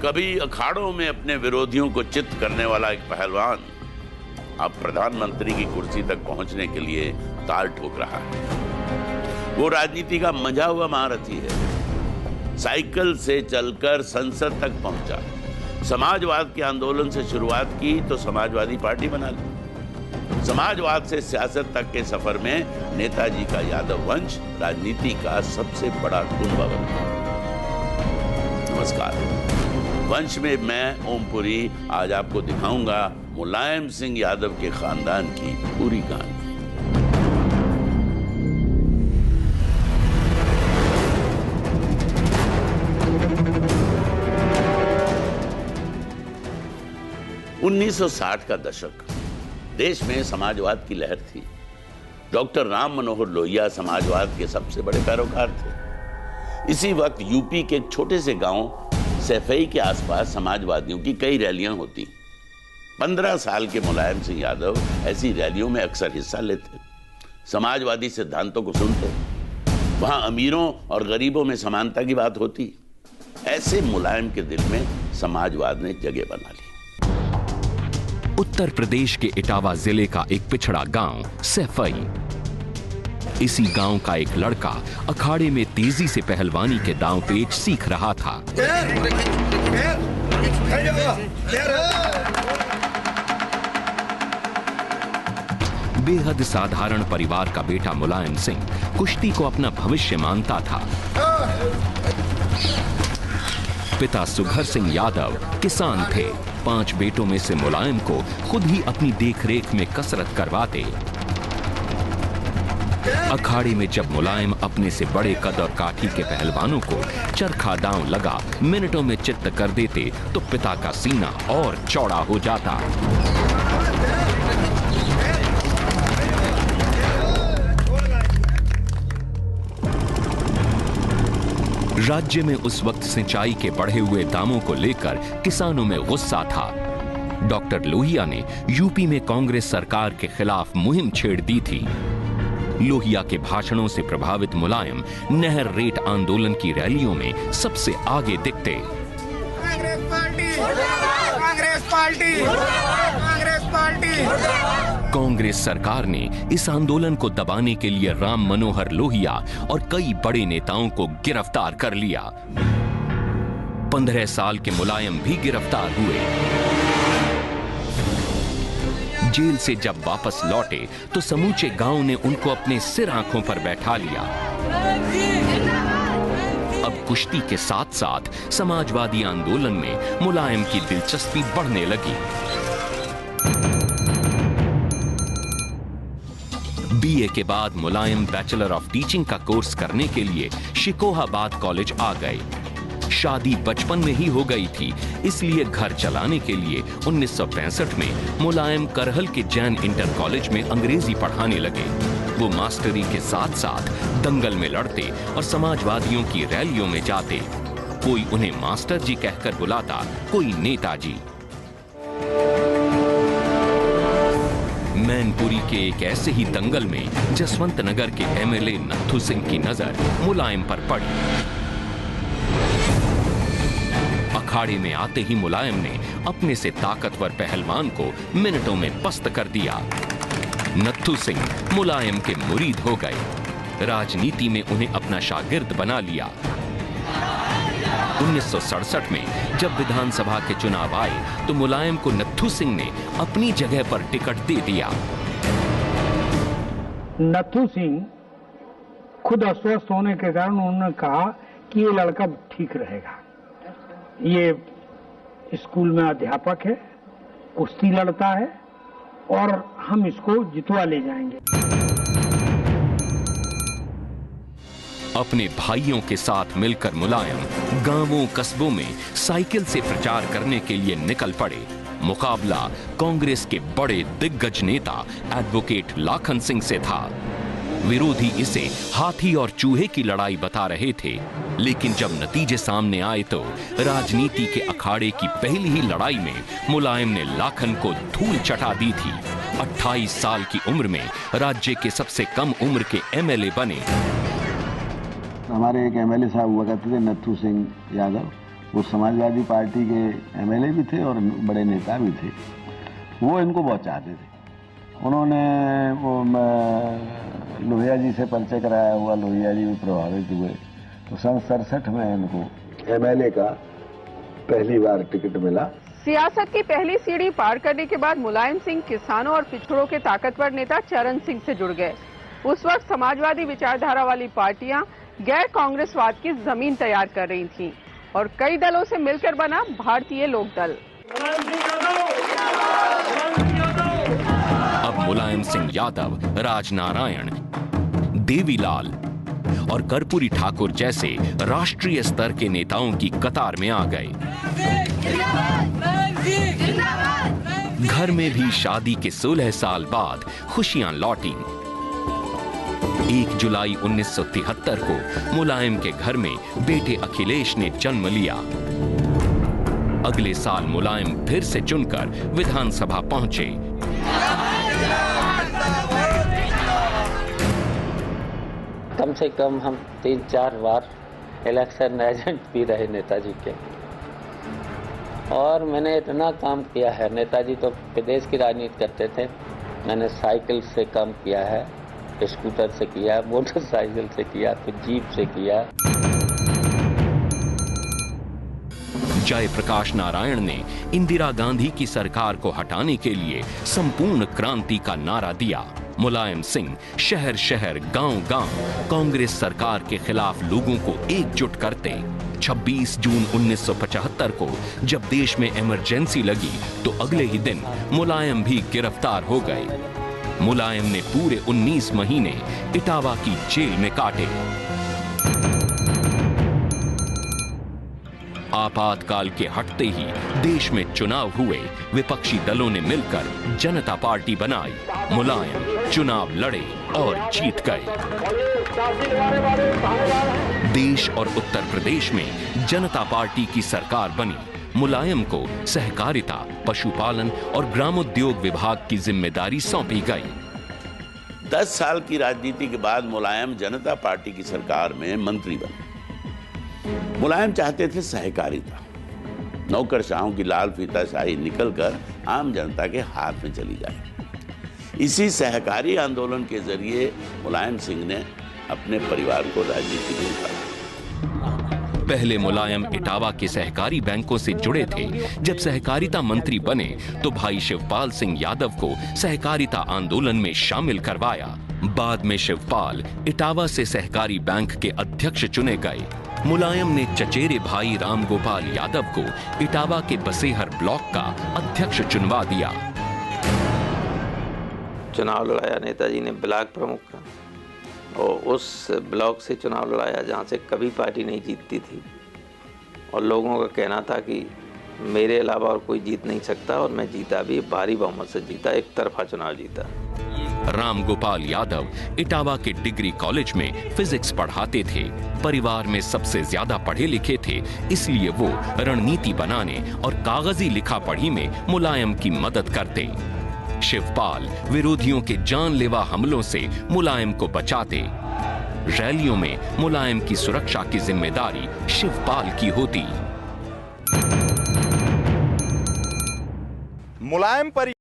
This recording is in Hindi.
कभी अखाड़ों में अपने विरोधियों को चित्त करने वाला एक पहलवान अब प्रधानमंत्री की कुर्सी तक पहुंचने के लिए ताल ठोक रहा है। वो राजनीति का मंझा हुआ महारथी है। साइकिल से चलकर संसद तक पहुंचा, समाजवाद के आंदोलन से शुरुआत की तो समाजवादी पार्टी बना ली। समाजवाद से सियासत तक के सफर में नेताजी का यादव वंश राजनीति का सबसे बड़ा कुनबा बन गया। नमस्कार, वंश में मैं ओमपुरी आज आपको दिखाऊंगा मुलायम सिंह यादव के खानदान की पूरी कहानी। उन्नीस 1960 का दशक, देश में समाजवाद की लहर थी। डॉक्टर राम मनोहर लोहिया समाजवाद के सबसे बड़े पैरोकार थे। इसी वक्त यूपी के एक छोटे से गांव सैफई के आसपास समाजवादियों की कई रैलियां होती। 15 साल के मुलायम सिंह यादव ऐसी रैलियों में अक्सर हिस्सा लेते, समाजवादी सिद्धांतों को सुनते। वहां अमीरों और गरीबों में समानता की बात होती। ऐसे मुलायम के दिल में समाजवाद ने जगह बना ली। उत्तर प्रदेश के इटावा जिले का एक पिछड़ा गांव सैफई। इसी गांव का एक लड़का अखाड़े में तेजी से पहलवानी के दांव पेच सीख रहा था। बेहद साधारण परिवार का बेटा मुलायम सिंह कुश्ती को अपना भविष्य मानता था। पिता सुघर सिंह यादव किसान थे। 5 बेटों में से मुलायम को खुद ही अपनी देखरेख में कसरत करवाते। अखाड़े में जब मुलायम अपने से बड़े कद और काठी के पहलवानों को चरखा दांव लगा मिनटों में चित्त कर देते तो पिता का सीना और चौड़ा हो जाता। राज्य में उस वक्त सिंचाई के बढ़े हुए दामों को लेकर किसानों में गुस्सा था। डॉक्टर लोहिया ने यूपी में कांग्रेस सरकार के खिलाफ मुहिम छेड़ दी थी। लोहिया के भाषणों से प्रभावित मुलायम नहर रेट आंदोलन की रैलियों में सबसे आगे दिखते। Congress party, Congress party, Congress party. Congress सरकार ने इस आंदोलन को दबाने के लिए राम मनोहर लोहिया और कई बड़े नेताओं को गिरफ्तार कर लिया। 15 साल के मुलायम भी गिरफ्तार हुए। जेल से जब वापस लौटे तो समूचे गांव ने उनको अपने सिर आंखों पर बैठा लिया। अब कुश्ती के साथ साथ समाजवादी आंदोलन में मुलायम की दिलचस्पी बढ़ने लगी। बीए के बाद मुलायम बैचलर ऑफ टीचिंग का कोर्स करने के लिए शिकोहाबाद कॉलेज आ गए। शादी बचपन में ही हो गई थी, इसलिए घर चलाने के लिए 1965 में मुलायम करहल के जैन इंटर कॉलेज में अंग्रेजी पढ़ाने लगे। वो मास्टरी के साथ साथ दंगल में लड़ते और समाजवादियों की रैलियों में जाते। कोई उन्हें मास्टर जी कहकर बुलाता, कोई नेताजी। मैनपुरी के एक ऐसे ही दंगल में जसवंत नगर के एमएलए नत्थू सिंह की नजर मुलायम पर पड़ी। अखाड़े में आते ही मुलायम ने अपने से ताकतवर पहलवान को मिनटों में पस्त कर दिया। नत्थू सिंह मुलायम के मुरीद हो गए। राजनीति में उन्हें अपना शागिर्द बना लिया। 1967 में जब विधानसभा के चुनाव आए तो मुलायम को नत्थू सिंह ने अपनी जगह पर टिकट दे दिया। नत्थू सिंह खुद अस्वस्थ होने के कारण उन्होंने कहा कि ये लड़का ठीक रहेगा, ये स्कूल में अध्यापक है, कुश्ती लड़ता है और हम इसको जितवा ले जाएंगे। अपने भाइयों के साथ मिलकर मुलायम गांवों कस्बों में साइकिल से प्रचार करने के लिए निकल पड़े। मुकाबला कांग्रेस के बड़े दिग्गज नेता एडवोकेट लाखन सिंह से था। विरोधी इसे हाथी और चूहे की लड़ाई बता रहे थे, लेकिन जब नतीजे सामने आए तो राजनीति के अखाड़े की पहली ही लड़ाई में मुलायम ने लाखन को धूल चटा दी थी। 28 साल की उम्र में राज्य के सबसे कम उम्र के एमएलए बने। हमारे एक एमएलए साहब हुआ करते थे नत्थू सिंह यादव, वो समाजवादी पार्टी के एमएलए भी थे और बड़े नेता भी थे। वो इनको बहुत चाहते थे। उन्होंने वो लोहिया जी से परिचय कराया हुआ, लोहिया जी भी प्रभावित हुए, तो सन 67 में इनको एमएलए का पहली बार टिकट मिला। सियासत की पहली सीढ़ी पार करने के बाद मुलायम सिंह किसानों और पिछड़ों के ताकतवर नेता चरण सिंह से जुड़ गए। उस वक्त समाजवादी विचारधारा वाली पार्टियां गैर कांग्रेसवाद की जमीन तैयार कर रही थीं और कई दलों से मिलकर बना भारतीय लोक दल। अब मुलायम सिंह यादव, राजनारायण, देवीलाल और कर्पूरी ठाकुर जैसे राष्ट्रीय स्तर के नेताओं की कतार में आ गए। घर में भी शादी के 16 साल बाद खुशियां लौटी। 1 जुलाई 1973 को मुलायम के घर में बेटे अखिलेश ने जन्म लिया। अगले साल मुलायम फिर से चुनकर विधानसभा पहुंचे। कम से कम हम 3-4 बार इलेक्शन एजेंट भी रहे नेताजी के, और मैंने इतना काम किया है। नेताजी तो प्रदेश की राजनीति करते थे, मैंने साइकिल से काम किया है, स्कूटर से किया, मोटरसाइकिल से किया, फिर जीप से किया। जयप्रकाश नारायण ने इंदिरा गांधी की सरकार को हटाने के लिए संपूर्ण क्रांति का नारा दिया। मुलायम सिंह शहर शहर, गांव गांव कांग्रेस सरकार के खिलाफ लोगों को एकजुट करते। 26 जून 1975 को जब देश में इमरजेंसी लगी तो अगले ही दिन मुलायम भी गिरफ्तार हो गए। मुलायम ने पूरे 19 महीने इटावा की जेल में काटे। आपातकाल के हटते ही देश में चुनाव हुए। विपक्षी दलों ने मिलकर जनता पार्टी बनाई। मुलायम चुनाव लड़े और जीत गए। देश और उत्तर प्रदेश में जनता पार्टी की सरकार बनी। मुलायम को सहकारिता, पशुपालन और ग्रामोद्योग विभाग की जिम्मेदारी सौंपी गई। 10 साल की राजनीति के बाद मुलायम जनता पार्टी की सरकार में मंत्री बने। मुलायम चाहते थे सहकारिता, नौकरशाहों की लाल फीताशाही निकलकर आम जनता के हाथ में चली जाए। इसी सहकारी आंदोलन के जरिए मुलायम सिंह ने अपने परिवार को राजनीति में उतारा। पहले मुलायम इटावा के सहकारी बैंकों से जुड़े थे। जब सहकारिता मंत्री बने तो भाई शिवपाल सिंह यादव को सहकारिता आंदोलन में शामिल करवाया। बाद में शिवपाल इटावा से सहकारी बैंक के अध्यक्ष चुने गए। मुलायम ने चचेरे भाई रामगोपाल यादव को इटावा के बसेहर ब्लॉक का अध्यक्ष चुनवा दिया। चुनाव लड़ाया नेताजी ने ब्लॉक प्रमुख का, और उस ब्लॉक से चुनाव लड़ाया जहाँ से कभी पार्टी नहीं जीतती थी, और लोगों का कहना था कि मेरे अलावा और कोई जीत नहीं सकता, और मैं जीता भी, भारी बहुमत से जीता, एक तरफा चुनाव जीता। रामगोपाल यादव इटावा के डिग्री कॉलेज में फिजिक्स पढ़ाते थे। परिवार में सबसे ज्यादा पढ़े लिखे थे, इसलिए वो रणनीति बनाने और कागजी लिखा पढ़ी में मुलायम की मदद करते। शिवपाल विरोधियों के जानलेवा हमलों से मुलायम को बचाते। रैलियों में मुलायम की सुरक्षा की जिम्मेदारी शिवपाल की होती। मुलायम पर